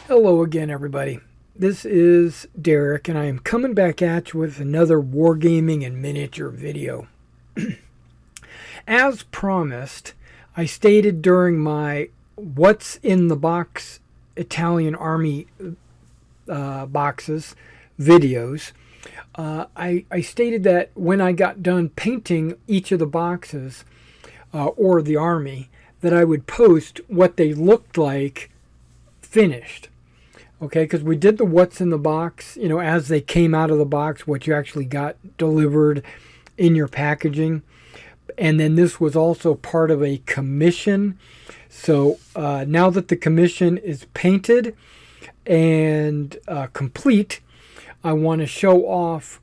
Hello again, everybody. This is Derek, and I am coming back at you with another Wargaming and miniature video. As promised, I stated during my What's in the Box Italian Army boxes videos, I stated that when I got done painting each of the boxes, or the army, that I would post what they looked like finished. Okay, because we did the what's in the box, as they came out of the box, what you actually got delivered in your packaging. And then this was also part of a commission. So now that the commission is painted and complete, I want to show off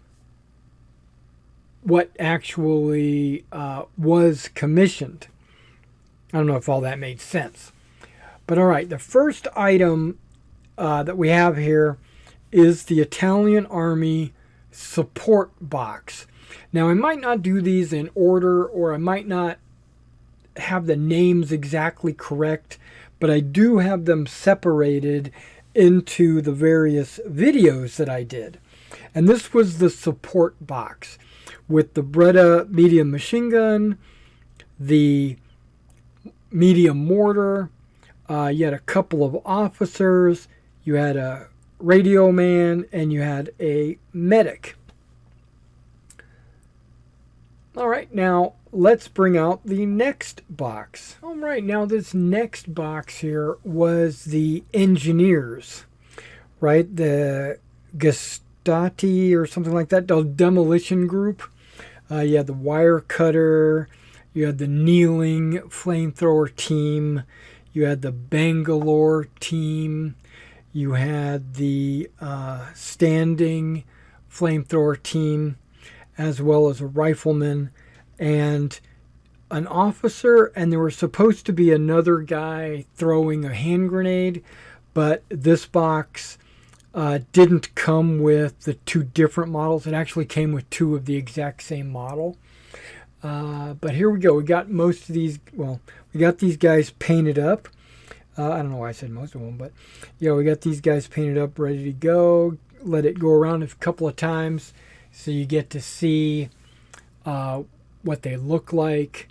what actually was commissioned. I don't know if all that made sense. But all right, the first item that we have here is the Italian Army support box. Now, I might not do these in order, or I might not have the names exactly correct, but I do have them separated into the various videos that I did. And this was the support box with the Beretta medium machine gun, the medium mortar. You had a couple of officers, you had a radio man, and you had a medic. All right, now let's bring out the next box. All right, now this next box here was the engineers, right? The Gestati or something like that, the demolition group. You had the wire cutter, you had the kneeling flamethrower team, you had the Bangalore team, you had the standing flamethrower team, as well as a rifleman and an officer, and there was supposed to be another guy throwing a hand grenade, but this box didn't come with the two different models. It actually came with two of the exact same model. But here we go. We got most of these, well, we got these guys painted up. I don't know why I said most of them, but we got these guys painted up, ready to go. Let it go around a couple of times so you get to see what they look like.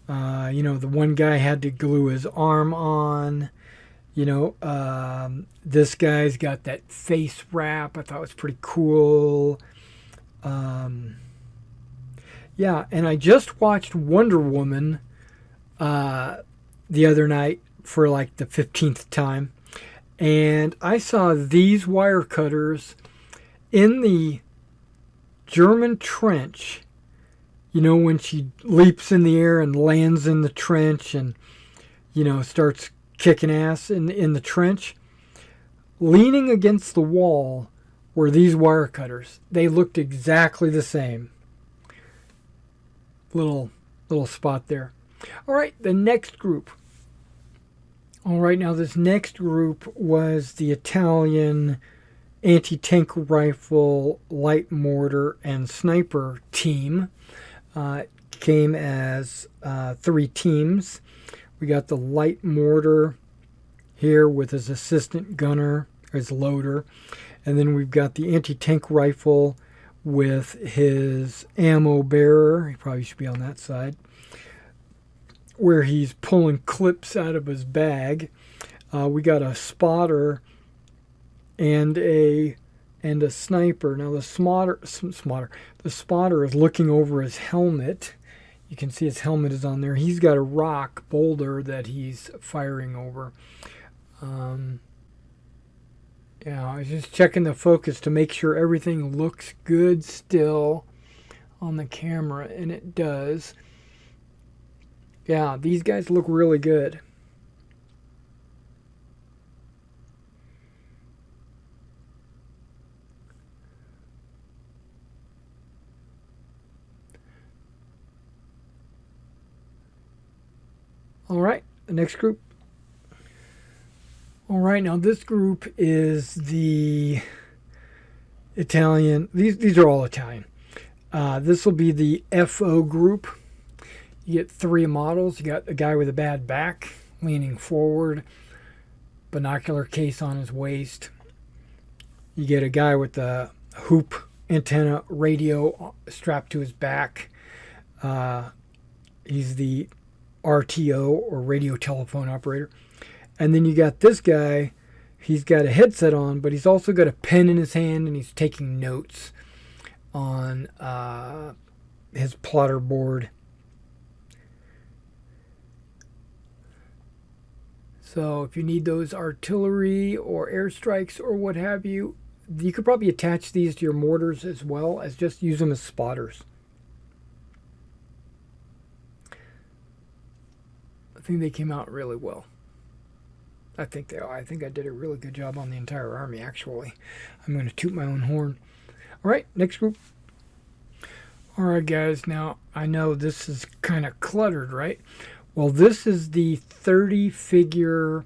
The one guy had to glue his arm on. This guy's got that face wrap. I thought it was pretty cool. Yeah, and I just watched Wonder Woman the other night for like the 15th time, and I saw these wire cutters in the German trench. When she leaps in the air and lands in the trench and starts kicking ass in the trench. Leaning against the wall were these wire cutters. They looked exactly the same. Little spot there. All right, the next group. All right, now this next group was the Italian anti-tank rifle, light mortar, and sniper team. Came as 3 teams. We got the light mortar here with his assistant gunner, his loader. And then we've got the anti-tank rifle with his ammo bearer. He probably should be on that side, where he's pulling clips out of his bag. We got a spotter and a sniper. Now the spotter is looking over his helmet. You can see his helmet is on there. He's got a rock boulder that he's firing over. I was just checking the focus to make sure everything looks good still on the camera, and it does. Yeah, these guys look really good. All right, the next group. All right, now this group is the Italian. These are all Italian. This will be the FO group. You get 3 models. You got a guy with a bad back, leaning forward, binocular case on his waist. You get a guy with a hoop antenna radio strapped to his back. He's the RTO, or radio telephone operator. And then you got this guy. He's got a headset on, but he's also got a pen in his hand, and he's taking notes on his plotter board. So if you need those artillery or airstrikes or what have you, you could probably attach these to your mortars as well as just use them as spotters. I think they came out really well. I think they are. I think I did a really good job on the entire army, actually. I'm going to toot my own horn. All right, next group. All right, guys. Now, I know this is kind of cluttered, right? Well, this is the 30-figure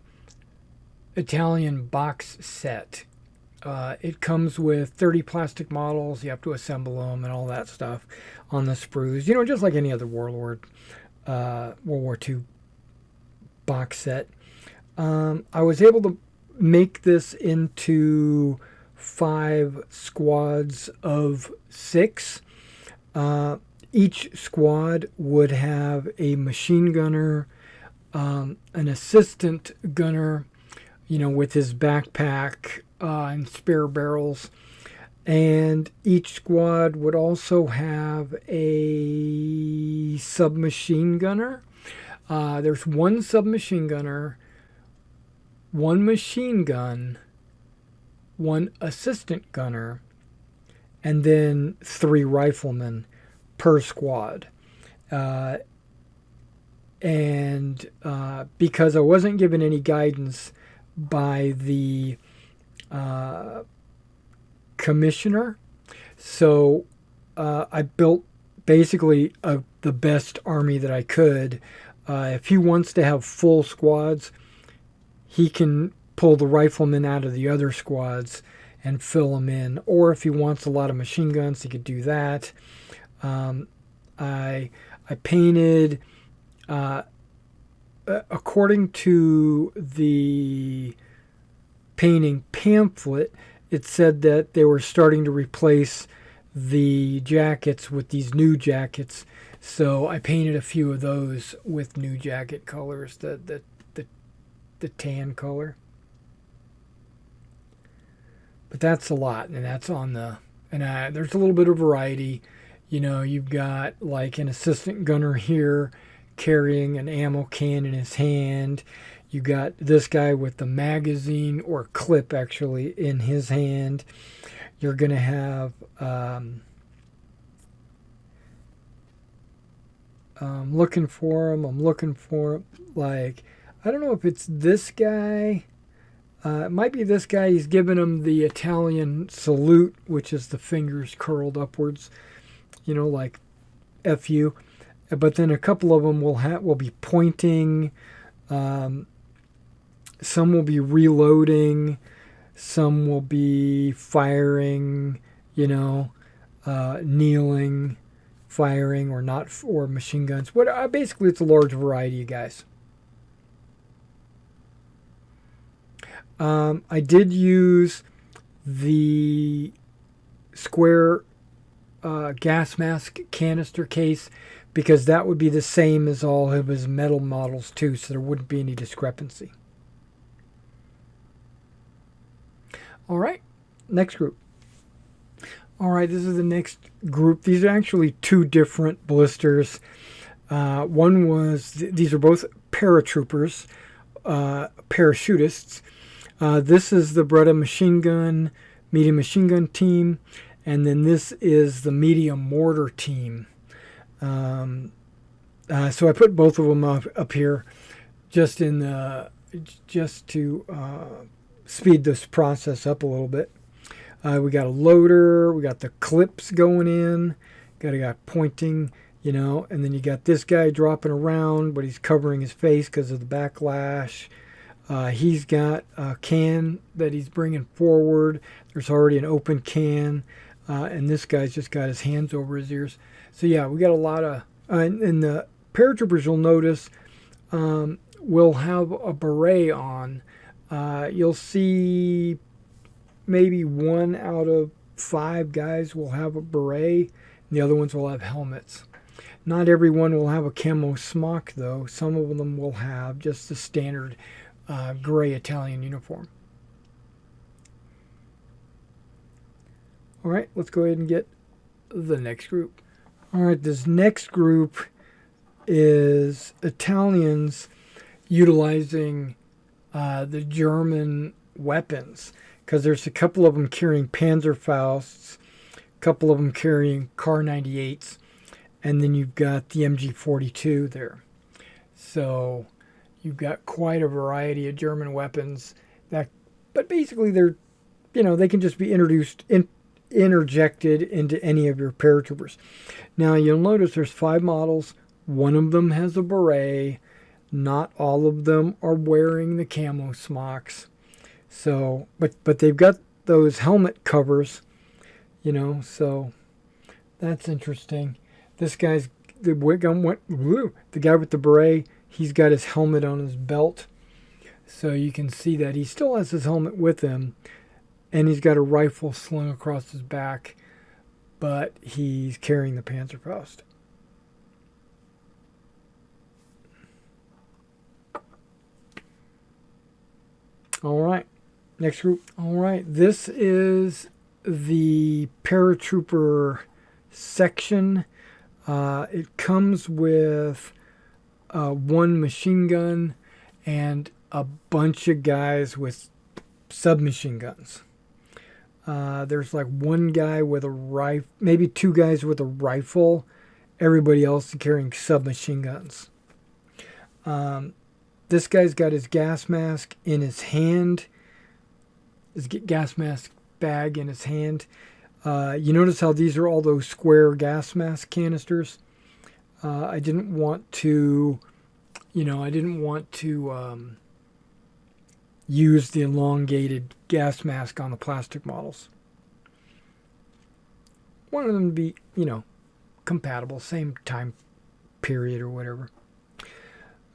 Italian box set. It comes with 30 plastic models. You have to assemble them and all that stuff on the sprues. You know, just like any other Warlord World War II box set. I was able to make this into 5 squads of 6. Each squad would have a machine gunner, an assistant gunner, you know, with his backpack and spare barrels. And each squad would also have a submachine gunner. There's 1 submachine gunner, 1 machine gun, 1 assistant gunner, and then 3 riflemen per squad. And because I wasn't given any guidance by the commissioner, so I built basically the best army that I could. If he wants to have full squads, he can pull the riflemen out of the other squads and fill them in. Or if he wants a lot of machine guns, he could do that. I painted, according to the painting pamphlet, it said that they were starting to replace the jackets with these new jackets. So I painted a few of those with new jacket colors, the tan color. But that's a lot, and that's on the, and there's a little bit of variety. You know, you've got like an assistant gunner here carrying an ammo can in his hand. You got this guy with the magazine or clip actually in his hand. You're going to have I'm looking for him. Like, I don't know if it's this guy. It might be this guy. He's giving him the Italian salute, which is the fingers curled upwards. You know, like F-U. But then a couple of them will be pointing. Some will be reloading. Some will be firing, you know, kneeling, firing, or not, or machine guns. Basically, it's a large variety, you guys. I did use the square gas mask canister case because that would be the same as all of his metal models too, so there wouldn't be any discrepancy. All right, next group. All right, this is the next group. These are actually 2 different blisters. One was, these are both paratroopers, parachutists. This is the Beretta machine gun, medium machine gun team, and then this is the medium mortar team. So I put both of them up here just to speed this process up a little bit. We got a loader, we got the clips going in, got a guy pointing, you know, and then you got this guy dropping around, but he's covering his face because of the backlash. He's got a can that he's bringing forward. There's already an open can, and this guy's just got his hands over his ears. So yeah, we got a lot of, and the paratroopers, you'll notice, will have a beret on. You'll see maybe 1 out of 5 guys will have a beret, and the other ones will have helmets. Not everyone will have a camo smock, though. Some of them will have just the standard gray Italian uniform. All right, let's go ahead and get the next group. All right, this next group is Italians utilizing the German weapons, because there's a couple of them carrying Panzerfausts, a couple of them carrying Kar 98s, and then you've got the MG42 there. So you've got quite a variety of German weapons that, but basically they're, they can just be interjected into any of your paratroopers. Now you'll notice there's 5 models. One of them has a beret. Not all of them are wearing the camo smocks. So, but they've got those helmet covers, so that's interesting. This guy's the guy with the beret. He's got his helmet on his belt, so you can see that he still has his helmet with him, and he's got a rifle slung across his back, but he's carrying the Panzerfaust. All right, next group. All right, this is the Paratrooper section. It comes with 1 machine gun and a bunch of guys with submachine guns. There's like 1 guy with a rifle, maybe 2 guys with a rifle. Everybody else is carrying submachine guns. This guy's got his gas mask in his hand, his gas mask bag in his hand. You notice how these are all those square gas mask canisters. I didn't want to, use the elongated gas mask on the plastic models. Wanted them to be, compatible, same time period or whatever.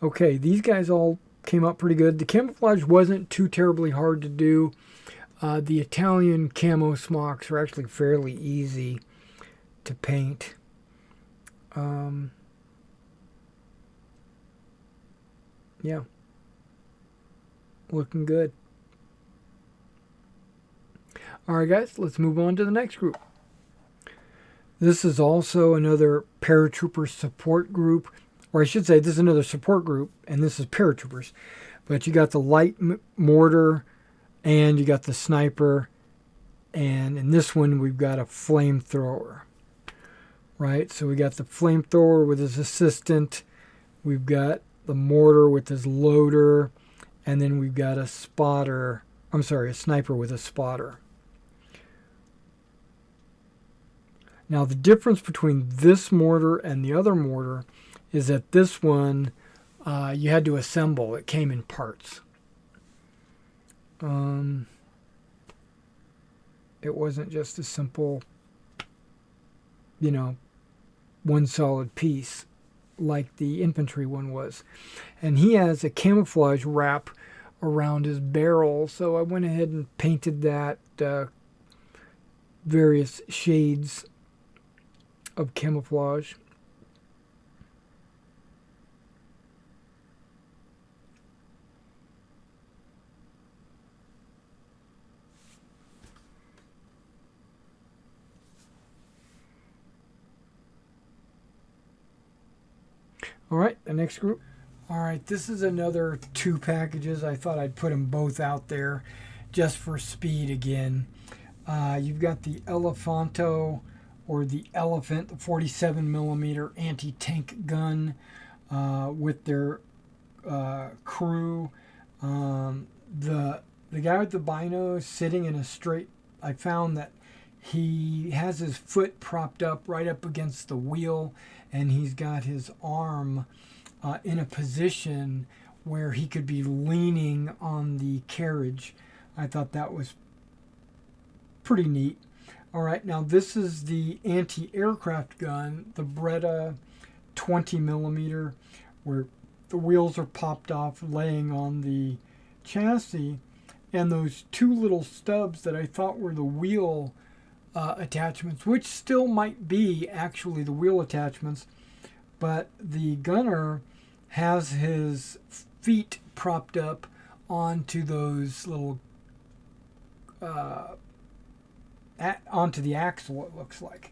Okay, these guys all came up pretty good. The camouflage wasn't too terribly hard to do. The Italian camo smocks are actually fairly easy to paint. Yeah. Looking good. Alright guys, let's move on to the next group. This is also another paratrooper support group. Or I should say, this is another support group, and this is paratroopers. But you got the light mortar, and you got the sniper, and in this one we've got a flamethrower. Right, so we got the flamethrower with his assistant, we've got the mortar with his loader, and then we've got a sniper with a spotter. Now the difference between this mortar and the other mortar is that this one you had to assemble. It came in parts. It wasn't just a simple, one solid piece like the infantry one was. And he has a camouflage wrap around his barrel, so I went ahead and painted that various shades of camouflage. All right, the next group. All right, this is another 2 packages. I thought I'd put them both out there just for speed again. You've got the Elefanto, or the Elephant, the 47 millimeter anti-tank gun with their crew. The guy with the binos sitting in a straight, I found that he has his foot propped up right up against the wheel, and he's got his arm in a position where he could be leaning on the carriage. I thought that was pretty neat. All right, now this is the anti-aircraft gun, the Beretta 20 millimeter, where the wheels are popped off, laying on the chassis, and those two little stubs that I thought were the wheel attachments, which still might be actually the wheel attachments, but the gunner has his feet propped up onto those little onto the axle, it looks like.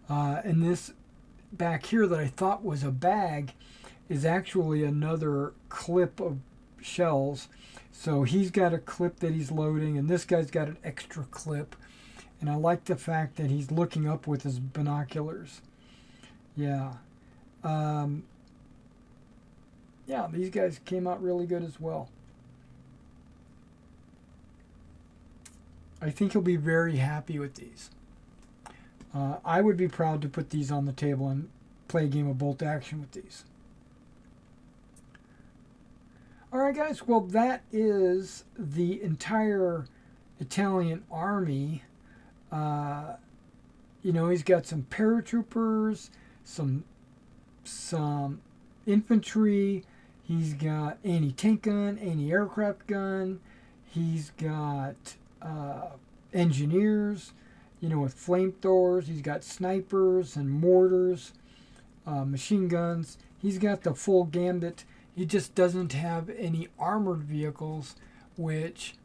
And this back here that I thought was a bag is actually another clip of shells. So he's got a clip that he's loading, and this guy's got an extra clip. And I like the fact that he's looking up with his binoculars. Yeah. Yeah, these guys came out really good as well. I think he'll be very happy with these. I would be proud to put these on the table and play a game of bolt action with these. Alright guys, well that is the entire Italian army. You know, he's got some paratroopers, some infantry, he's got anti-tank gun, anti-aircraft gun, he's got engineers, you know, with flamethrowers, he's got snipers and mortars, machine guns, he's got the full gambit. He just doesn't have any armored vehicles, which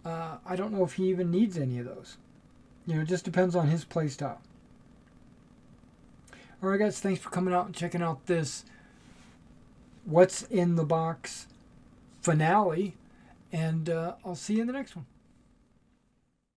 I don't know if he even needs any of those. You know, it just depends on his playstyle. Alright guys, thanks for coming out and checking out this What's in the Box finale, and I'll see you in the next one.